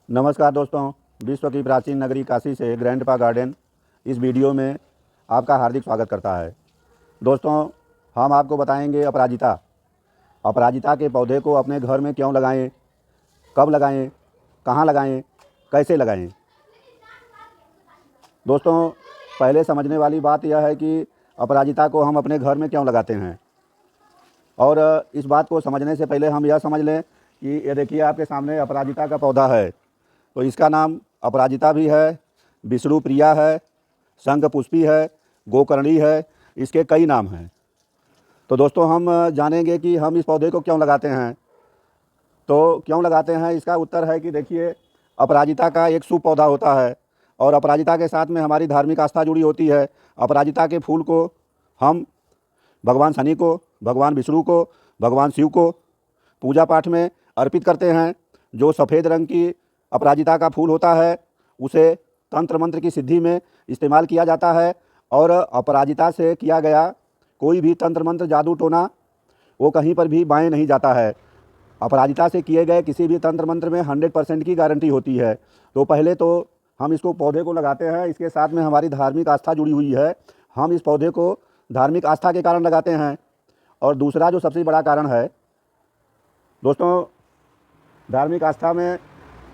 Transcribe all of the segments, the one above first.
नमस्कार दोस्तों, विश्व की प्राचीन नगरी काशी से ग्रैंडपा गार्डन इस वीडियो में आपका हार्दिक स्वागत करता है। दोस्तों, हम आपको बताएंगे अपराजिता। अपराजिता के पौधे को अपने घर में क्यों लगाएं, कब लगाएं, कहाँ लगाएं, कैसे लगाएं। दोस्तों, पहले समझने वाली बात यह है कि अपराजिता को हम अपने घर में क्यों लगाते हैं। और इस बात को समझने से पहले हम यह समझ लें कि ये देखिए आपके सामने अपराजिता का पौधा है। तो इसका नाम अपराजिता भी है, विष्णु प्रिया है, शंखपुष्पी है, गोकर्णी है, इसके कई नाम हैं। तो दोस्तों, हम जानेंगे कि हम इस पौधे को क्यों लगाते हैं। तो क्यों लगाते हैं, इसका उत्तर है कि देखिए, अपराजिता का एक शुभ पौधा होता है और अपराजिता के साथ में हमारी धार्मिक आस्था जुड़ी होती है। अपराजिता के फूल को हम भगवान शनि को, भगवान विष्णु को, भगवान शिव को पूजा पाठ में अर्पित करते हैं। जो सफ़ेद रंग की अपराजिता का फूल होता है उसे तंत्र मंत्र की सिद्धि में इस्तेमाल किया जाता है और अपराजिता से किया गया कोई भी तंत्र मंत्र जादू टोना वो कहीं पर भी बाएं नहीं जाता है। अपराजिता से किए गए किसी भी तंत्र मंत्र में 100% की गारंटी होती है। तो पहले तो हम इसको पौधे को लगाते हैं, इसके साथ में हमारी धार्मिक आस्था जुड़ी हुई है। हम इस पौधे को धार्मिक आस्था के कारण लगाते हैं। और दूसरा जो सबसे बड़ा कारण है दोस्तों, धार्मिक आस्था में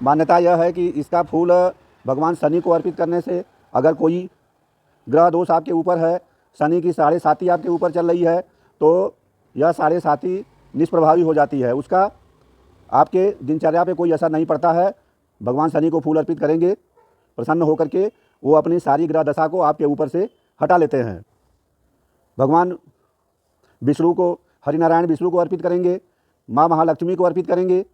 मान्यता यह है कि इसका फूल भगवान शनि को अर्पित करने से अगर कोई ग्रह दोष आपके ऊपर है, शनि की 7.5 आपके ऊपर चल रही है, तो यह 7.5 निष्प्रभावी हो जाती है। उसका आपके दिनचर्या पे कोई असर नहीं पड़ता है। भगवान शनि को फूल अर्पित करेंगे, प्रसन्न होकर के वो अपनी सारी ग्रह दशा को आपके ऊपर से हटा लेते हैं। भगवान विष्णु को, हरिनारायण विष्णु को अर्पित करेंगे, माँ महालक्ष्मी को अर्पित करेंगे,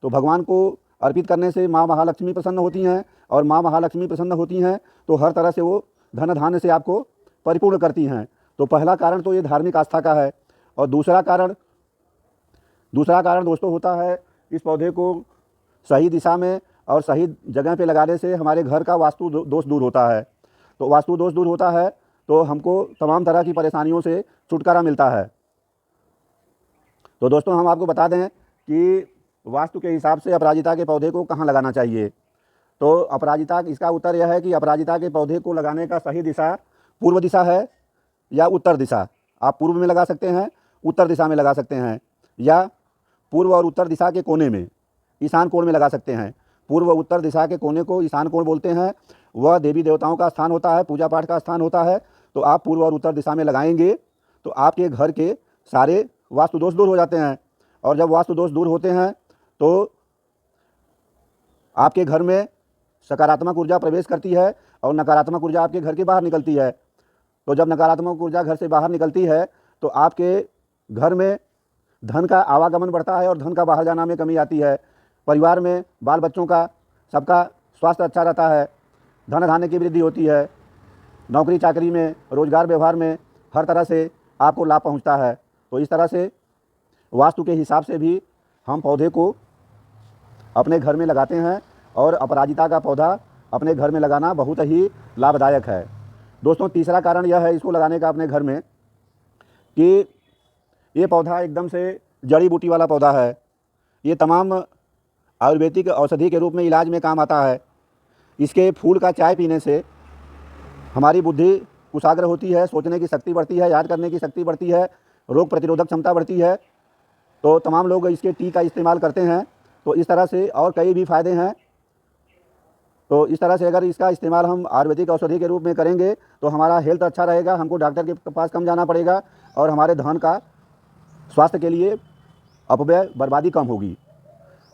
तो भगवान को अर्पित करने से माँ महालक्ष्मी प्रसन्न होती हैं और माँ महालक्ष्मी प्रसन्न होती हैं तो हर तरह से वो धन धान्य से आपको परिपूर्ण करती हैं। तो पहला कारण तो ये धार्मिक आस्था का है। और दूसरा कारण दोस्तों होता है, इस पौधे को सही दिशा में और सही जगह पे लगाने से हमारे घर का वास्तु दोष दूर होता है। तो वास्तु दोष दूर होता है तो हमको तमाम तरह की परेशानियों से छुटकारा मिलता है। तो दोस्तों, हम आपको बता दें कि वास्तु के हिसाब से अपराजिता के पौधे को कहाँ लगाना चाहिए। तो अपराजिता, इसका उत्तर यह है कि अपराजिता के पौधे को लगाने का सही दिशा पूर्व दिशा है या उत्तर दिशा। आप पूर्व में लगा सकते हैं, उत्तर दिशा में लगा सकते हैं, या पूर्व और उत्तर दिशा के कोने में, ईशान कोण में लगा सकते हैं। पूर्व उत्तर दिशा के कोने को ईशान कोण बोलते हैं। वह देवी देवताओं का स्थान होता है, पूजा पाठ का स्थान होता है। तो आप पूर्व और उत्तर दिशा में लगाएंगे तो आपके घर के सारे वास्तु दोष दूर हो जाते हैं। और जब वास्तु दोष दूर होते हैं तो आपके घर में सकारात्मक ऊर्जा प्रवेश करती है और नकारात्मक ऊर्जा आपके घर के बाहर निकलती है। तो जब नकारात्मक ऊर्जा घर से बाहर निकलती है तो आपके घर में धन का आवागमन बढ़ता है और धन का बाहर जाना में कमी आती है। परिवार में बाल बच्चों का, सबका स्वास्थ्य अच्छा रहता है, धन धान्य की वृद्धि होती है, नौकरी चाकरी में, रोजगार व्यवहार में हर तरह से आपको लाभ पहुंचता है। तो इस तरह से वास्तु के हिसाब से भी हम पौधे को अपने घर में लगाते हैं और अपराजिता का पौधा अपने घर में लगाना बहुत ही लाभदायक है। दोस्तों, तीसरा कारण यह है इसको लगाने का अपने घर में कि ये पौधा एकदम से जड़ी बूटी वाला पौधा है। ये तमाम आयुर्वेदिक औषधि के रूप में इलाज में काम आता है। इसके फूल का चाय पीने से हमारी बुद्धि कुशाग्र होती है, सोचने की शक्ति बढ़ती है, याद करने की शक्ति बढ़ती है, रोग प्रतिरोधक क्षमता बढ़ती है। तो तमाम लोग इसके टी का इस्तेमाल करते हैं। तो इस तरह से और कई भी फ़ायदे हैं। तो इस तरह से अगर इसका इस्तेमाल हम आयुर्वेदिक औषधि के रूप में करेंगे तो हमारा हेल्थ अच्छा रहेगा, हमको डॉक्टर के पास कम जाना पड़ेगा और हमारे धन का, स्वास्थ्य के लिए अपव्यय, बर्बादी कम होगी।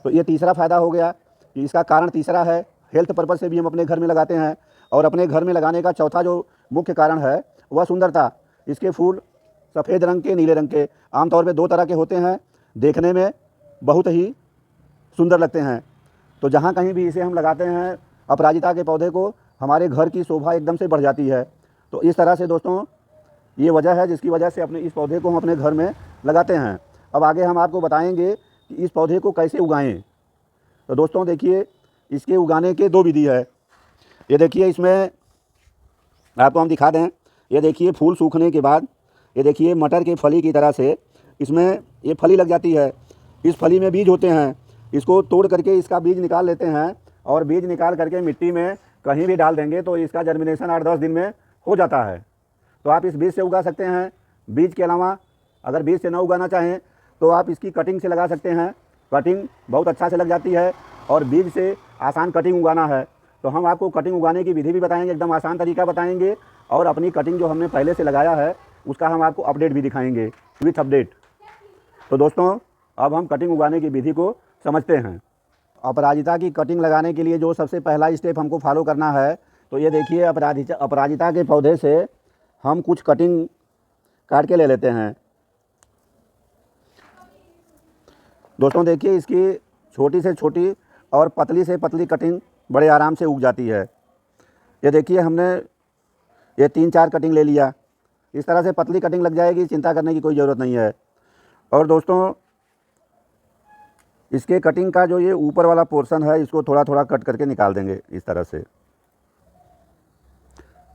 तो ये तीसरा फ़ायदा हो गया कि इसका कारण तीसरा है, हेल्थ पर्पज़ से भी हम अपने घर में लगाते हैं। और अपने घर में लगाने का चौथा जो मुख्य कारण है वह सुंदरता। इसके फूल सफ़ेद रंग के, नीले रंग के, आमतौर पर 2 तरह के होते हैं, देखने में बहुत ही सुंदर लगते हैं। तो जहाँ कहीं भी इसे हम लगाते हैं अपराजिता के पौधे को, हमारे घर की शोभा एकदम से बढ़ जाती है। तो इस तरह से दोस्तों ये वजह है जिसकी वजह से अपने इस पौधे को हम अपने घर में लगाते हैं। अब आगे हम आपको बताएंगे कि इस पौधे को कैसे उगाएं। तो दोस्तों देखिए, इसके उगाने के 2 विधि है। ये देखिए, इसमें आपको हम दिखा दें, ये देखिए फूल सूखने के बाद ये देखिए मटर के फली की तरह से इसमें ये फली लग जाती है। इस फली में बीज होते हैं, इसको तोड़ करके इसका बीज निकाल लेते हैं और बीज निकाल करके मिट्टी में कहीं भी डाल देंगे तो इसका जर्मिनेशन 8-10 दिन में हो जाता है। तो आप इस बीज से उगा सकते हैं। बीज के अलावा अगर बीज से ना उगाना चाहें तो आप इसकी कटिंग से लगा सकते हैं। कटिंग बहुत अच्छा से लग जाती है और बीज से आसान कटिंग उगाना है तो हम आपको कटिंग उगाने की विधि भी बताएंगे, एकदम आसान तरीका बताएंगे और अपनी कटिंग जो हमने पहले से लगाया है उसका हम आपको अपडेट भी दिखाएंगे, विथ अपडेट। तो दोस्तों अब हम कटिंग उगाने की विधि को समझते हैं। अपराजिता की कटिंग लगाने के लिए जो सबसे पहला स्टेप हमको फॉलो करना है, तो ये देखिए अपराजिता के पौधे से हम कुछ कटिंग काट के ले लेते हैं। दोस्तों देखिए इसकी छोटी से छोटी और पतली से पतली कटिंग बड़े आराम से उग जाती है। ये देखिए हमने ये 3-4 कटिंग ले लिया। इस तरह से पतली कटिंग लग जाएगी, चिंता करने की कोई ज़रूरत नहीं है। और दोस्तों इसके कटिंग का जो ये ऊपर वाला पोर्शन है इसको थोड़ा थोड़ा कट करके निकाल देंगे इस तरह से।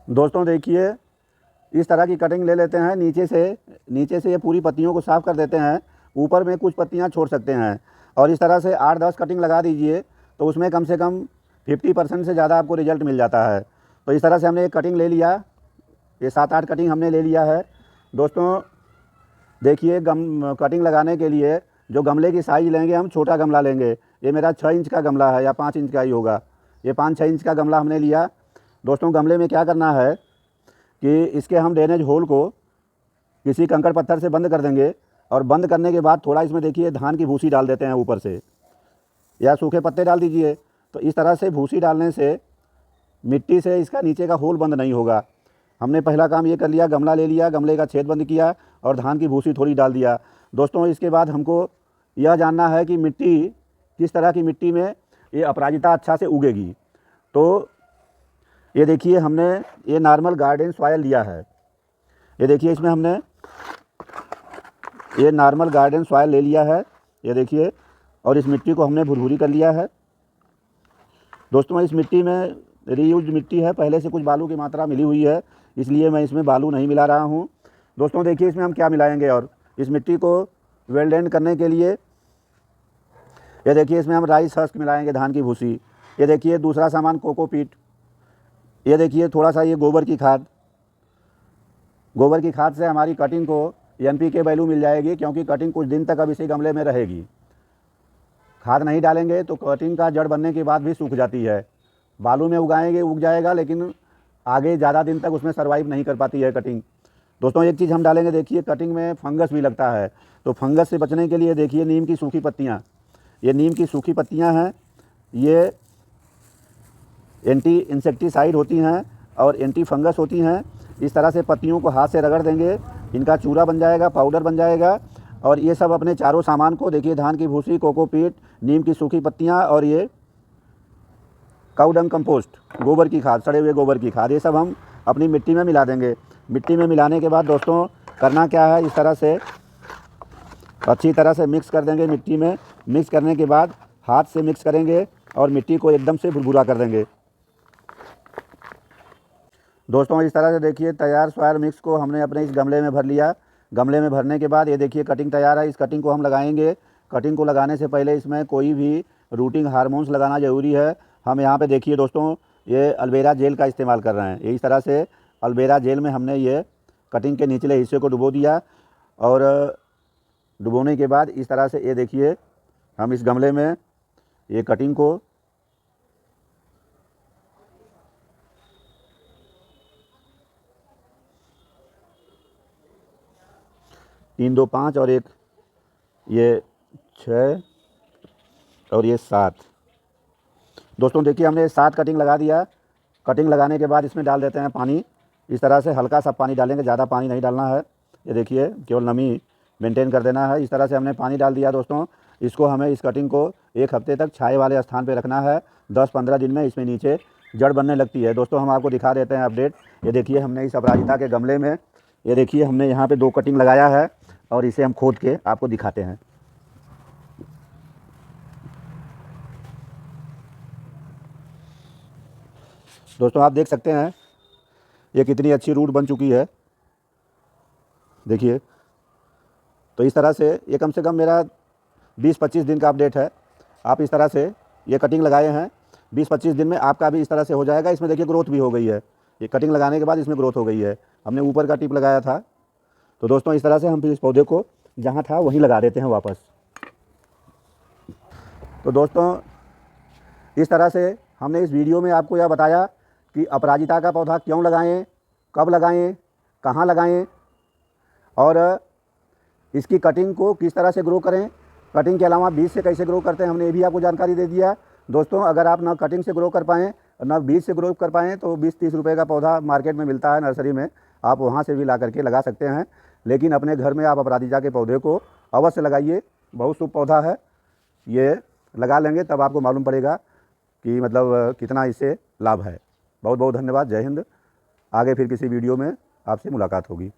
दोस्तों देखिए इस तरह की कटिंग ले लेते हैं। नीचे से ये पूरी पत्तियों को साफ़ कर देते हैं। ऊपर में कुछ पत्तियां छोड़ सकते हैं और इस तरह से 8-10 कटिंग लगा दीजिए तो उसमें कम से कम 50% से ज़्यादा आपको रिजल्ट मिल जाता है। तो इस तरह से हमने एक कटिंग ले लिया, ये 7-8 कटिंग हमने ले लिया है। दोस्तों देखिए कटिंग लगाने के लिए जो गमले की साइज़ लेंगे, हम छोटा गमला लेंगे। ये मेरा 6 इंच का गमला है या 5 इंच का ही होगा। ये 5-6 इंच का गमला हमने लिया। दोस्तों गमले में क्या करना है कि इसके हम ड्रेनेज होल को किसी कंकड़ पत्थर से बंद कर देंगे और बंद करने के बाद थोड़ा इसमें देखिए धान की भूसी डाल देते हैं ऊपर से, या सूखे पत्ते डाल दीजिए। तो इस तरह से भूसी डालने से मिट्टी से इसका नीचे का होल बंद नहीं होगा। हमने पहला काम ये कर लिया, गमला ले लिया, गमले का छेद बंद किया और धान की भूसी थोड़ी डाल दिया। दोस्तों इसके बाद हमको यह जानना है कि मिट्टी किस तरह की मिट्टी में ये अपराजिता अच्छा से उगेगी। तो ये देखिए हमने ये नॉर्मल गार्डन सॉयल लिया है। ये देखिए इसमें हमने ये नॉर्मल गार्डन सॉयल ले लिया है, ये देखिए, और इस मिट्टी को हमने भुरभुरी कर लिया है। दोस्तों इस मिट्टी में रीयूज मिट्टी है, पहले से कुछ बालू की मात्रा मिली हुई है, इसलिए मैं इसमें बालू नहीं मिला रहा हूँ। दोस्तों देखिए इसमें हम क्या मिलाएंगे, और इस मिट्टी को वेल एंड करने के लिए ये देखिए इसमें हम राइस हस्क मिलाएंगे, धान की भूसी। ये देखिए दूसरा सामान कोकोपीट। ये देखिए थोड़ा सा ये गोबर की खाद। गोबर की खाद से हमारी कटिंग को NPK वैल्यू मिल जाएगी, क्योंकि कटिंग कुछ दिन तक अब इसी गमले में रहेगी। खाद नहीं डालेंगे तो कटिंग का जड़ बनने के बाद भी सूख जाती है। बालू में उगाएंगे उग जाएगा, लेकिन आगे ज़्यादा दिन तक उसमें सर्वाइव नहीं कर पाती है कटिंग। दोस्तों एक चीज़ हम डालेंगे, देखिए कटिंग में फंगस भी लगता है, तो फंगस से बचने के लिए देखिए नीम की सूखी पत्तियाँ। ये नीम की सूखी पत्तियाँ हैं, ये एंटी इंसेक्टिसाइड होती हैं और एंटी फंगस होती हैं। इस तरह से पत्तियों को हाथ से रगड़ देंगे, इनका चूरा बन जाएगा, पाउडर बन जाएगा। और ये सब अपने चारों सामान को देखिए, धान की भूसी, कोकोपीट, नीम की सूखी पत्तियाँ और ये काऊ डंग कंपोस्ट, गोबर की खाद, सड़े हुए गोबर की खाद, ये सब हम अपनी मिट्टी में मिला देंगे। मिट्टी में मिलाने के बाद दोस्तों करना क्या है, इस तरह से अच्छी तरह से मिक्स कर देंगे मिट्टी में। मिक्स करने के बाद हाथ से मिक्स करेंगे और मिट्टी को एकदम से भुरभुरा कर देंगे। दोस्तों इस तरह से देखिए तैयार सॉयल मिक्स को हमने अपने इस गमले में भर लिया। गमले में भरने के बाद ये देखिए कटिंग तैयार है। इस कटिंग को हम लगाएंगे। कटिंग को लगाने से पहले इसमें कोई भी रूटिंग हार्मोन्स लगाना ज़रूरी है। हम यहाँ पे देखिए दोस्तों ये एलोवेरा जेल का इस्तेमाल कर रहे हैं। इस तरह से एलोवेरा जेल में हमने ये कटिंग के निचले हिस्से को डुबो दिया, और डुबोने के बाद इस तरह से ये देखिए हम इस गमले में ये कटिंग को तीन, 2, 5 और एक ये 6 और ये 7। दोस्तों देखिए हमने 7 कटिंग लगा दिया। कटिंग लगाने के बाद इसमें डाल देते हैं पानी। इस तरह से हल्का सा पानी डालेंगे, ज़्यादा पानी नहीं डालना है। ये देखिए केवल नमी मेंटेन कर देना है। इस तरह से हमने पानी डाल दिया। दोस्तों इसको हमें इस कटिंग को 1 हफ्ते तक छाए वाले स्थान पर रखना है। 10-15 दिन में इसमें नीचे जड़ बनने लगती है। दोस्तों हम आपको दिखा देते हैं अपडेट। ये देखिए हमने इस अपराजिता के गमले में, ये देखिए हमने यहाँ पे 2 कटिंग लगाया है, और इसे हम खोद के आपको दिखाते हैं। दोस्तों आप देख सकते हैं ये कितनी अच्छी रूट बन चुकी है, देखिए। तो इस तरह से ये कम से कम मेरा 20-25 दिन का अपडेट है। आप इस तरह से ये कटिंग लगाए हैं। 20-25 दिन में आपका भी इस तरह से हो जाएगा। इसमें देखिए ग्रोथ भी हो गई है, ये कटिंग लगाने के बाद इसमें ग्रोथ हो गई है। हमने ऊपर का टिप लगाया था। तो दोस्तों इस तरह से हम फिर इस पौधे को जहाँ था वहीं लगा देते हैं वापस। तो दोस्तों इस तरह से हमने इस वीडियो में आपको यह बताया कि अपराजिता का पौधा क्यों लगाएं, कब लगाएं, कहाँ लगाएं और इसकी कटिंग को किस तरह से ग्रो करें। कटिंग के अलावा बीज से कैसे ग्रो करते हैं हमने ये भी आपको जानकारी दे दिया। दोस्तों अगर आप ना कटिंग से ग्रो कर पाएँ ना बीज से ग्रो कर पाएँ तो 20-30 रुपये का पौधा मार्केट में मिलता है नर्सरी में, आप वहाँ से भी ला करके लगा सकते हैं। लेकिन अपने घर में आप अपराजिता के पौधे को अवश्य लगाइए, बहुत शुभ पौधा है। ये लगा लेंगे तब आपको मालूम पड़ेगा कि मतलब कितना इससे लाभ है। बहुत बहुत धन्यवाद। जय हिंद। आगे फिर किसी वीडियो में आपसे मुलाकात होगी।